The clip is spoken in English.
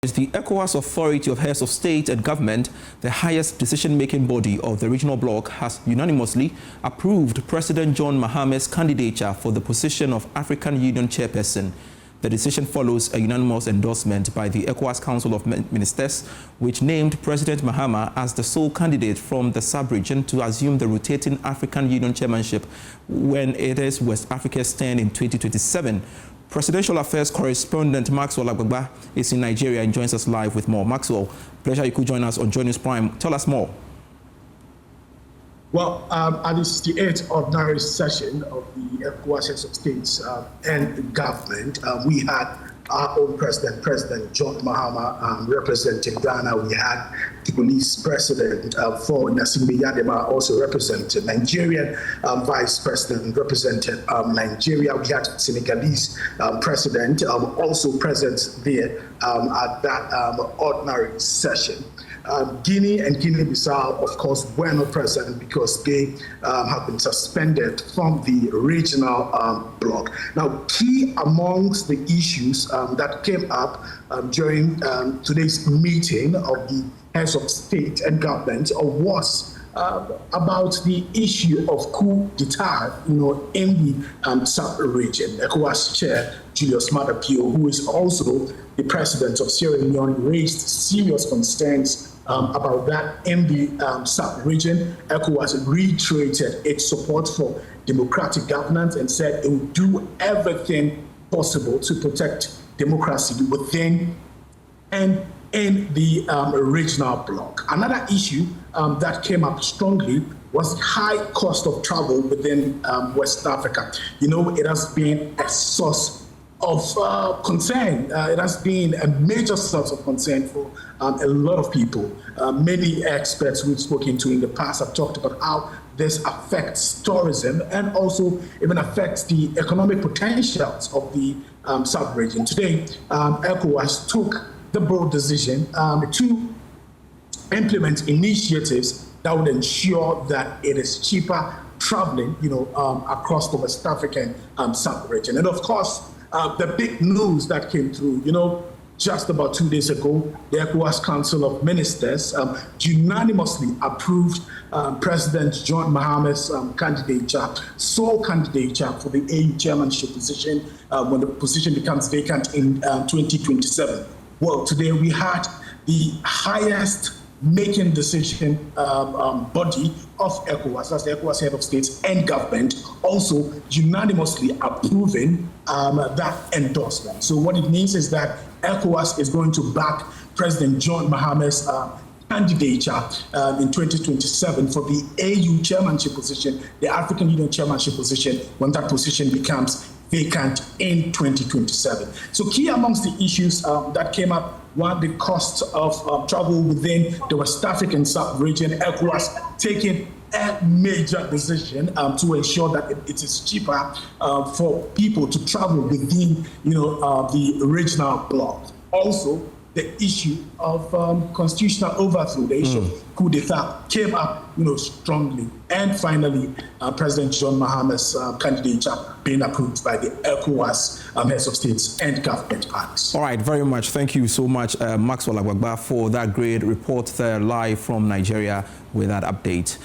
The ECOWAS Authority of Heads of State and Government, the highest decision-making body of the regional bloc, has unanimously approved President John Mahama's candidature for the position of African Union Chairperson. The decision follows a unanimous endorsement by the ECOWAS Council of Ministers, which named President Mahama as the sole candidate from the sub-region to assume the rotating African Union Chairmanship when it is West Africa's turn in 2027. Presidential Affairs correspondent Maxwell Agbagba is in Nigeria and joins us live with more. Maxwell, pleasure you could join us on JoyNews Prime. Tell us more. Well, at the 68th ordinary session of the ECOWAS Heads of States and Government, we had our own president, President John Mahama, representing Ghana. We had the police president for Nasimbe Yadema, also represented Nigerian vice president, represented Nigeria. We had Senegalese president, also present there at that ordinary session. Guinea and Guinea-Bissau, of course, were not present because they have been suspended from the regional bloc. Now, key amongst the issues that came up during today's meeting of the heads of state and government was about the issue of coup d'etat, in the sub-region. ECOWAS chair Julius Maada Bio, who is also the president of Sierra Leone, raised serious concerns about that in the sub-region. ECOWAS reiterated its support for democratic governance and said it would do everything possible to protect democracy within and in the regional bloc. Another issue that came up strongly was high cost of travel within West Africa. It has been a source of concern. It has been a major source of concern for a lot of people. Many experts we've spoken to in the past have talked about how this affects tourism and also even affects the economic potentials of the sub-region. Today, ECOWAS took the bold decision to implement initiatives that would ensure that it is cheaper traveling, across the West African sub-region. And of course, the big news that came through, just about 2 days ago, the ECOWAS Council of Ministers unanimously approved President John Mahama's sole candidature for the AU chairmanship position when the position becomes vacant in 2027. Well, today we had the highest making decision body of ECOWAS, that's the ECOWAS Head of States and Government, also unanimously approving that endorsement. So what it means is that ECOWAS is going to back President John Mahama's candidature in 2027 for the AU chairmanship position, the African Union chairmanship position, when that position becomes vacant in 2027. So key amongst the issues that came up, one, the cost of travel within the West African sub-region. ECOWAS taking a major decision to ensure that it is cheaper for people to travel within, the regional bloc. Also, the issue of constitutional overthrow, the issue of coup d'etat came up, strongly. And finally, President John Mahama's candidature being approved by the ECOWAS Heads of States and Government parties. All right, very much. Thank you so much, Maxwell Agbagba, for that great report there live from Nigeria with that update.